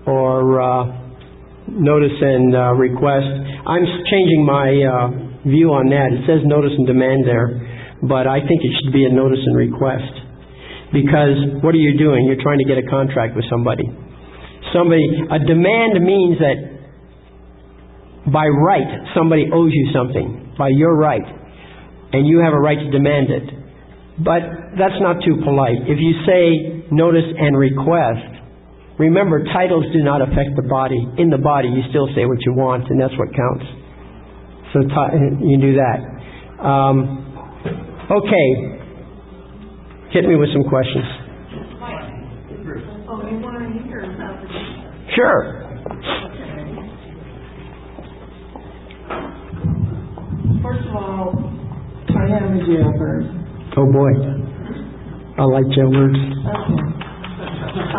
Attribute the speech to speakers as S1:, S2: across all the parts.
S1: or notice and request. I'm changing my view on that. It says notice and demand there, but I think it should be a notice and request. Because what are you doing? You're trying to get a contract with somebody. A demand means that by right somebody owes you something, by your right, and you have a right to demand it. But that's not too polite. If you say notice and request, remember, titles do not affect the body. In the body, you still say what you want, and that's what counts. So you do that. Okay. Hit me with some questions.
S2: Oh, you want to hear about the...
S1: Sure.
S2: First of all, I am a jailbird.
S1: Oh boy. I like jailbirds.
S2: Okay.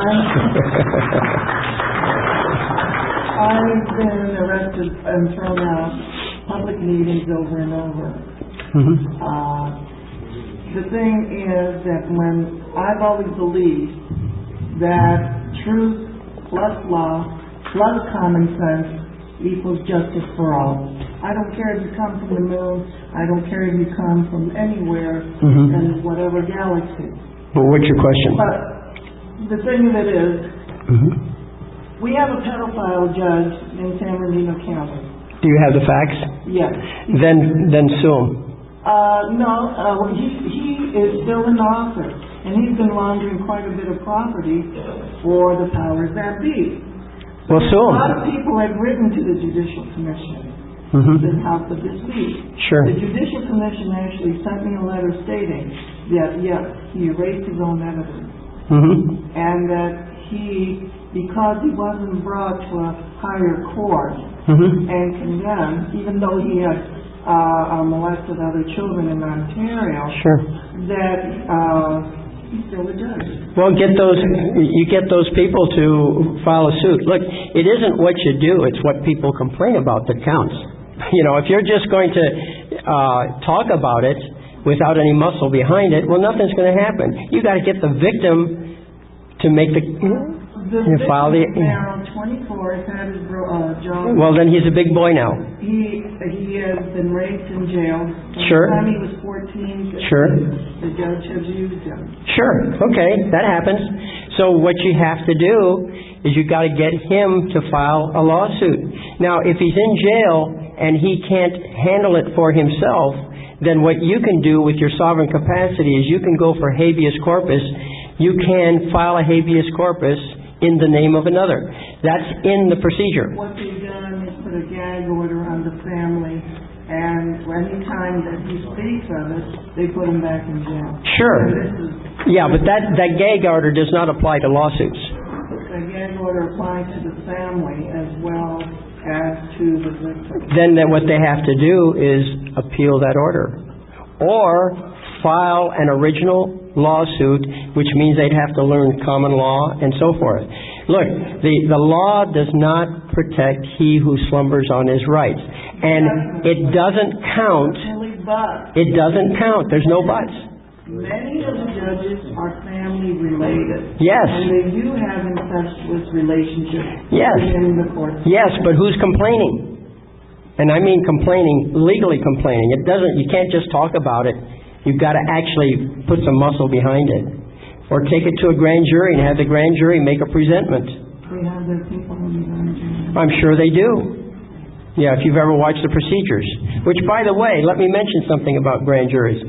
S2: I've been arrested and thrown out public meetings over and over. The thing is that when I've always believed that truth plus law plus common sense equals justice for all. I don't care if you come from the moon. I don't care if you come from anywhere in whatever galaxy.
S1: Well, what's your question?
S2: But the thing of it is, we have a pedophile judge in San Bernardino County.
S1: Do you have the facts?
S2: Yes.
S1: Then sue him.
S2: No, he is still in office, and he's been laundering quite a bit of property for the powers that be.
S1: Well, sue him.
S2: A lot of people have written to the Judicial Commission in House of this week.
S1: Sure.
S2: The Judicial Commission actually sent me a letter stating that, yes, he erased his own evidence. And that because he wasn't brought to a higher court and condemned, even though he had molested other children in Ontario, that he's still a judge.
S1: Well, you get those people to file a suit. Look, it isn't what you do, it's what people complain about that counts. You know, if you're just going to talk about it without any muscle behind it, well, nothing's going to happen. You got to get the victim to make file the...
S2: Now, 24, has had his jaw...
S1: Well, then he's a big boy now.
S2: He has been raped in jail.
S1: Sure.
S2: By the time he was 14,
S1: sure.
S2: The judge has used him.
S1: Sure. Okay, that happens. So what you have to do is you got to get him to file a lawsuit. Now, if he's in jail and he can't handle it for himself, then what you can do with your sovereign capacity is you can go for habeas corpus. You can file a habeas corpus in the name of another. That's in the procedure.
S2: What they've done is put a gag order on the family, and any time that he speaks of it, they put him back in jail.
S1: Sure. Yeah, but that gag order does not apply to lawsuits.
S2: The gag order applies to the family as well as to the victim.
S1: Then what they have to do is appeal that order. Or file an original lawsuit, which means they'd have to learn common law and so forth. Look, the law does not protect he who slumbers on his rights. And it doesn't count. It doesn't count. There's no buts.
S2: Many of the judges are family related.
S1: Yes.
S2: And they do have incestuous relationships in the court.
S1: Yes, but who's complaining? And I mean complaining, legally complaining. You can't just talk about it. You've got to actually put some muscle behind it. Or take it to a grand jury and have the grand jury make a presentment.
S2: They have their people in the grand jury.
S1: I'm sure they do. Yeah, if you've ever watched the procedures. Which, by the way, let me mention something about grand juries.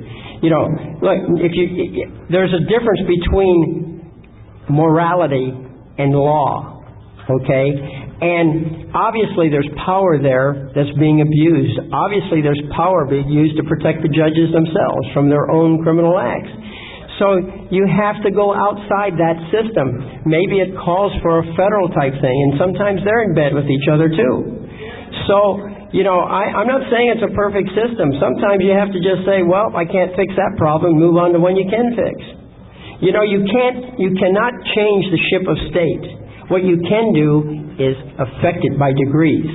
S1: You know, look, there's a difference between morality and law, okay? And obviously there's power there that's being abused. Obviously there's power being used to protect the judges themselves from their own criminal acts. So you have to go outside that system. Maybe it calls for a federal type thing, and sometimes they're in bed with each other too. So, you know, I'm not saying it's a perfect system. Sometimes you have to just say, well, I can't fix that problem, move on to one you can fix. You know, you cannot change the ship of state. What you can do is affect it by degrees.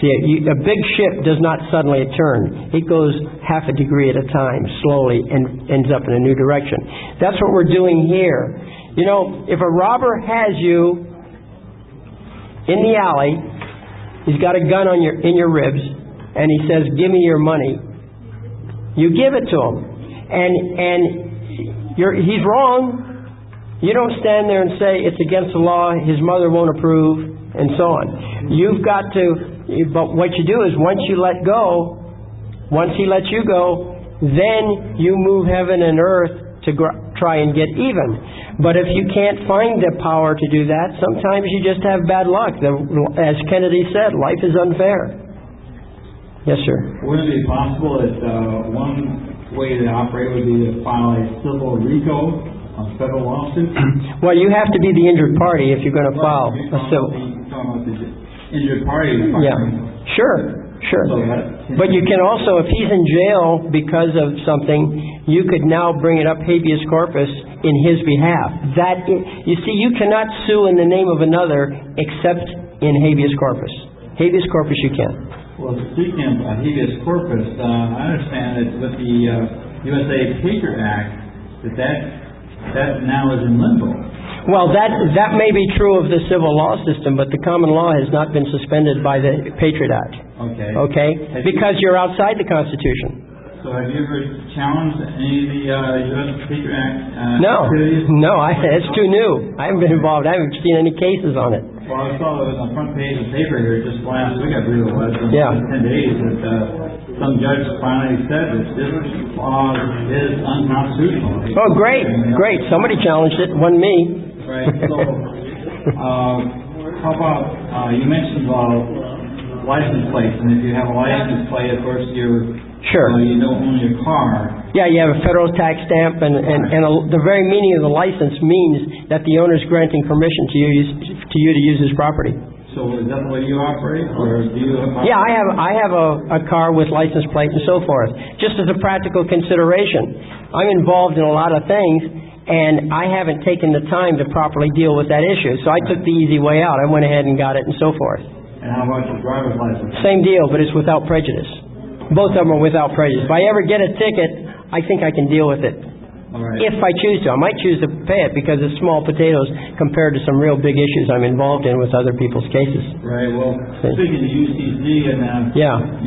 S1: See, a big ship does not suddenly turn. It goes half a degree at a time, slowly, and ends up in a new direction. That's what we're doing here. You know, if a robber has you in the alley, he's got a gun in your ribs, and he says, "Give me your money," you give it to him. And he's wrong. You don't stand there and say it's against the law, his mother won't approve, and so on. You've got to, but what you do is once he lets you go, then you move heaven and earth to try and get even. But if you can't find the power to do that, sometimes you just have bad luck. As Kennedy said, life is unfair. Yes, sir.
S3: Would it be possible that one way to operate would be to file a civil RICO, a federal lawsuit?
S1: Well, you have to be the injured party if you're going to file a civil.
S3: You're talking about the injured party.
S1: Yeah, sure. But you can also, if he's in jail because of something, you could now bring it up habeas corpus in his behalf. You see, you cannot sue in the name of another except in habeas corpus. Habeas corpus you can.
S3: Well, speaking of habeas corpus, I understand that with the USA Patriot Act, that now is in limbo.
S1: Well, that may be true of the civil law system, but the common law has not been suspended by the Patriot Act. Okay? Because you're outside the Constitution.
S3: So have you ever challenged any of the U.S. Patriot Act
S1: activities? No, it's too new. I haven't been involved. I haven't seen any cases on it.
S3: Well, I saw it on the front page of the paper here just last week, I believe it was, in 10 days, that some judge finally said that this law is unconstitutional.
S1: Oh, great. Somebody challenged it, wasn't me.
S3: Right. So, how about, you mentioned license plates, and if you have a license plate, of course, you don't own your car.
S1: Yeah, you have a federal tax stamp, and the very meaning of the license means that the owner is granting permission to you to use his property.
S3: So is that the way you operate, or do you?
S1: Yeah, I have a car with license plate and so forth. Just as a practical consideration, I'm involved in a lot of things, and I haven't taken the time to properly deal with that issue. So I took the easy way out. I went ahead and got it and so forth.
S3: And how about your driver's license?
S1: Same deal, but it's without prejudice. Both of them are without prejudice. If I ever get a ticket, I think I can deal with it.
S3: All right.
S1: If I choose to. I might choose to pay it because it's small potatoes compared to some real big issues I'm involved in with other people's cases.
S3: Right. Well, speaking of UCC and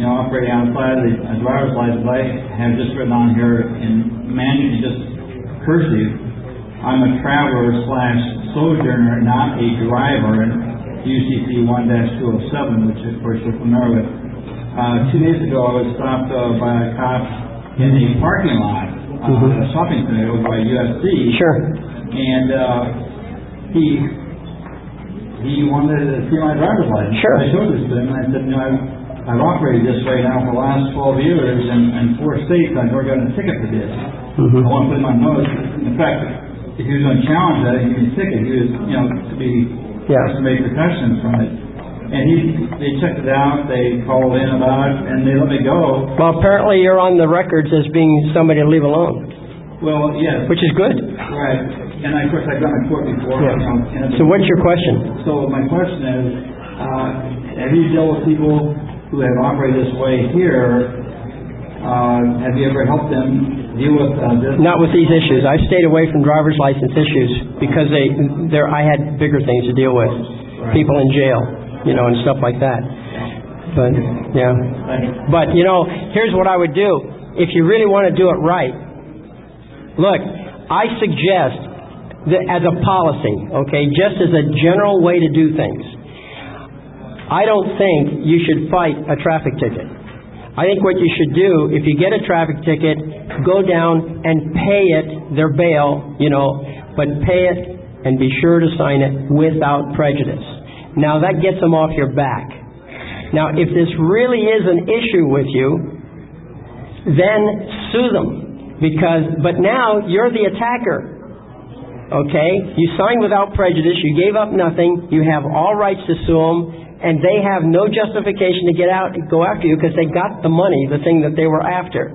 S3: operating outside of the driver's license, I have just written on here in manual, just cursive, I'm a traveler/sojourner, not a driver, in UCC 1-207, which of course you're familiar with. 2 days ago, I was stopped by a cop in a parking lot at a shopping center over by USC.
S1: Sure.
S3: And he wanted to see my driver's license.
S1: Sure.
S3: I showed this to him, and I said, I've operated this way now for the last 12 years in 4 states. I've never gotten a ticket for this. I want to put my nose. In fact, if he was going to challenge that and give me a ticket, he was, to make repercussions from it. And they checked it out, they called in about it, and they let me go. Well, apparently you're on the records as being somebody to leave alone. Well, yes. Which is good. Right. And of course, I've done a court before. Yeah. So what's your question? So my question is, have you dealt with people who have operated this way here? Have you ever helped them deal with this? Not with these issues. I've stayed away from driver's license issues because I had bigger things to deal with. Right. People in jail. And stuff like that. But, yeah. But, here's what I would do. If you really want to do it right, look, I suggest that as a policy, just as a general way to do things, I don't think you should fight a traffic ticket. I think what you should do, if you get a traffic ticket, go down and pay it, their bail, but pay it and be sure to sign it without prejudice. Now that gets them off your back. Now if this really is an issue with you, then sue them. But now you're the attacker. You signed without prejudice, you gave up nothing, you have all rights to sue them, and they have no justification to go after you because they got the money, the thing that they were after.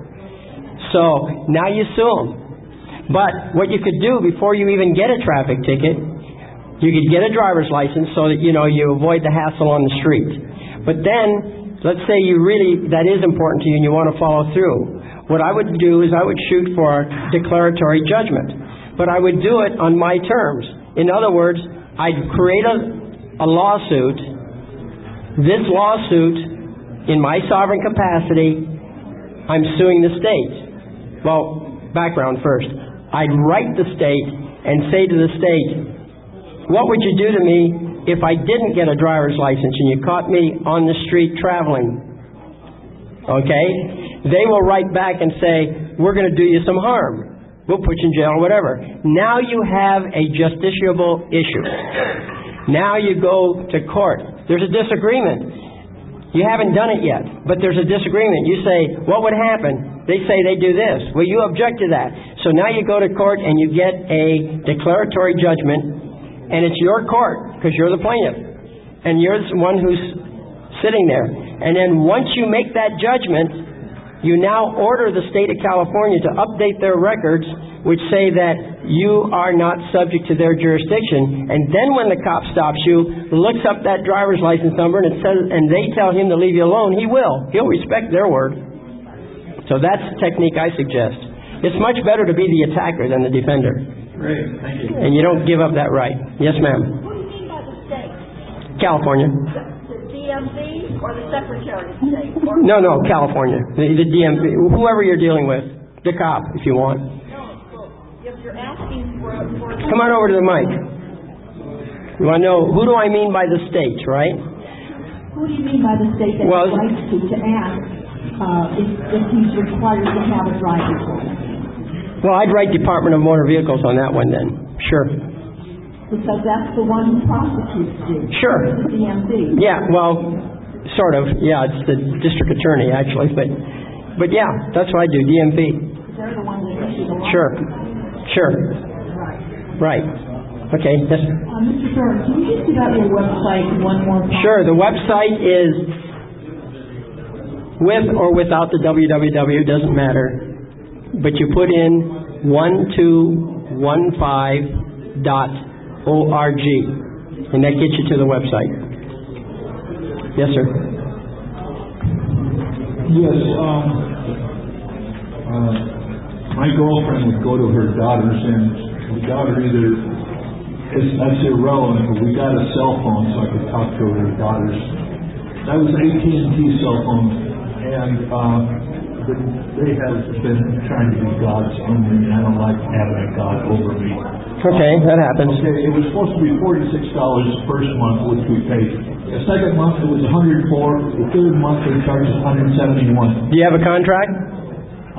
S3: So now you sue them. But what you could do before you even get a traffic ticket, you could get a driver's license so that, you avoid the hassle on the street. But then, let's say that is important to you and you want to follow through. What I would do is I would shoot for a declaratory judgment.
S1: but I would do it on my terms. In other words, I'd create a lawsuit. This lawsuit, in my sovereign capacity, I'm suing the state. Well, background first. I'd write the state and say to the state, what would you do to me if I didn't get a driver's license and you caught me on the street traveling? Okay? They will write back and say, we're going to do you some harm. We'll put you in jail or whatever. Now you have a justiciable issue. Now you go to court. There's a disagreement. You haven't done it yet, but there's a disagreement. You say, what would happen? They say they do this. Well, you object to that. So now you go to court and you get a declaratory judgment, and it's your court because you're the plaintiff, and you're the one who's sitting there. And then once you make that judgment, you now order the state of California to update their records, which say that you are not subject to their jurisdiction. And then when the cop stops you, looks up that driver's license number, and it says, and they tell him to leave you alone, he will. He'll respect their word. So that's the technique I suggest. It's much better to be the attacker than the defender.
S3: Great, thank you.
S1: And you don't give up that right. Yes, ma'am.
S4: What do you mean by the state?
S1: California.
S4: The DMV or the Secretary of State? Or
S1: No, California. The DMV, whoever you're dealing with. The cop, if you want.
S4: if you're asking for
S1: Come on over to the mic. You want to know, who do I mean by the state, right?
S5: Who do you mean by the state that
S1: Well,
S5: has rights to ask if he's required to have a driver's license?
S1: Well, I'd write Department of Motor Vehicles on that one then. Sure.
S5: Because that's the one who prosecutes you.
S1: Sure.
S5: The DMV.
S1: Yeah, well, sort of. Yeah, it's the district attorney, actually. But yeah, that's what I do, DMV.
S5: They're the ones that issue the law.
S1: Sure. Right. Okay, yes.
S5: Mr. Thorne, can you just give out your website one more time?
S1: Sure, the website is with or without the www, doesn't matter. But you put in 1215.org, and that gets you to the website. Yes, sir.
S6: Yes, my girlfriend would go to her daughter's, and the daughter that's irrelevant, but we got a cell phone so I could talk to her daughters. That was AT&T cell phone, and they have been trying to be gods on me, and I don't like having a god over me.
S1: Okay, that happens.
S6: Okay, it was supposed to be $46 the first month, which we paid. The second month it was $104. The third month they charged us $171.
S1: Do you have a contract?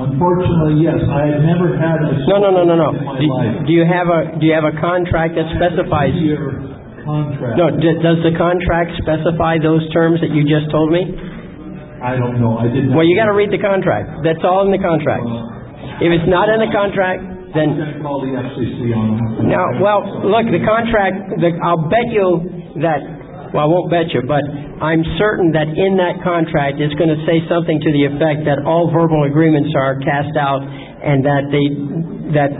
S6: Unfortunately, yes. I had never had a
S1: No.
S6: in my life.
S1: Do you have a contract that specifies?
S6: Year contract.
S1: No. Does the contract specify those terms that you just told me?
S6: I don't know. I didn't.
S1: Well, you got to read the contract. That's all in the contract. If it's not in the contract, then.
S6: I'm going to call the FCC on them.
S1: Now, well, look, the contract. I'll bet you that. Well, I won't bet you, but I'm certain that in that contract it's going to say something to the effect that all verbal agreements are cast out, and that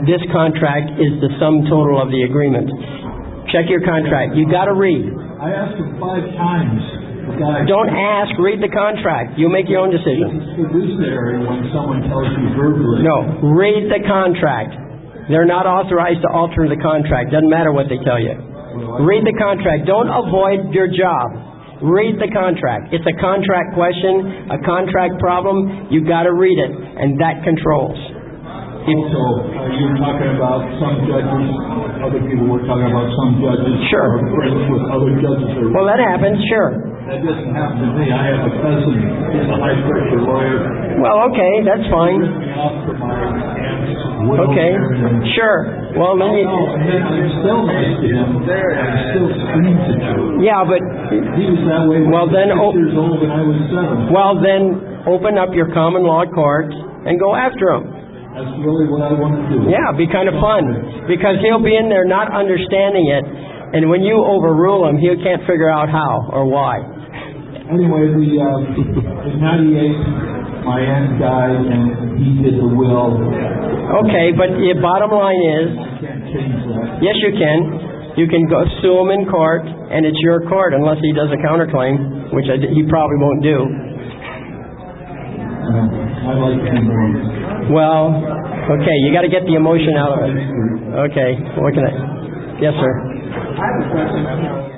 S1: this contract is the sum total of the agreement. Check your contract. You got to read.
S6: I asked him 5 times. The guy.
S1: Don't ask. Read the contract. You'll make your own decision.
S6: It's fiduciary when someone tells you verbally.
S1: No, read the contract. They're not authorized to alter the contract. Doesn't matter what they tell you. Read the contract. Don't avoid your job. Read the contract. It's a contract question, a contract problem. You got to read it, and that controls.
S6: Also, you were talking about some judges. Other people were talking about some judges.
S1: Sure.
S6: Are friends with other judges.
S1: Well, that happens. Sure.
S6: That doesn't happen to me. I have a cousin. He's a high pressure lawyer.
S1: Well, okay, that's fine.
S6: He ripped me off for my aunt's will.
S1: Okay. Sure. Well, then you.
S6: And then I'm still nice to him. And still screams at you.
S1: Yeah, but.
S6: He was that way when
S1: Well,
S6: he
S1: then.
S6: was 6 years old and I was 7.
S1: Well, then open up your common law court and go after him.
S6: That's really what I want to do.
S1: Yeah, it'd be kind of fun, because he'll be in there not understanding it, and when you overrule him, he can't figure out how or why.
S6: Anyway, in 98, my aunt died and he did the will.
S1: Okay, but the bottom line is,
S6: I can't change that.
S1: yes, you can. You can go sue him in court, and it's your court, unless he does a counterclaim, which he probably won't do.
S6: I'd like to do more.
S1: Well, Okay, you gotta get the emotion out of it. Okay, what can I, yes, sir?
S2: I have a question.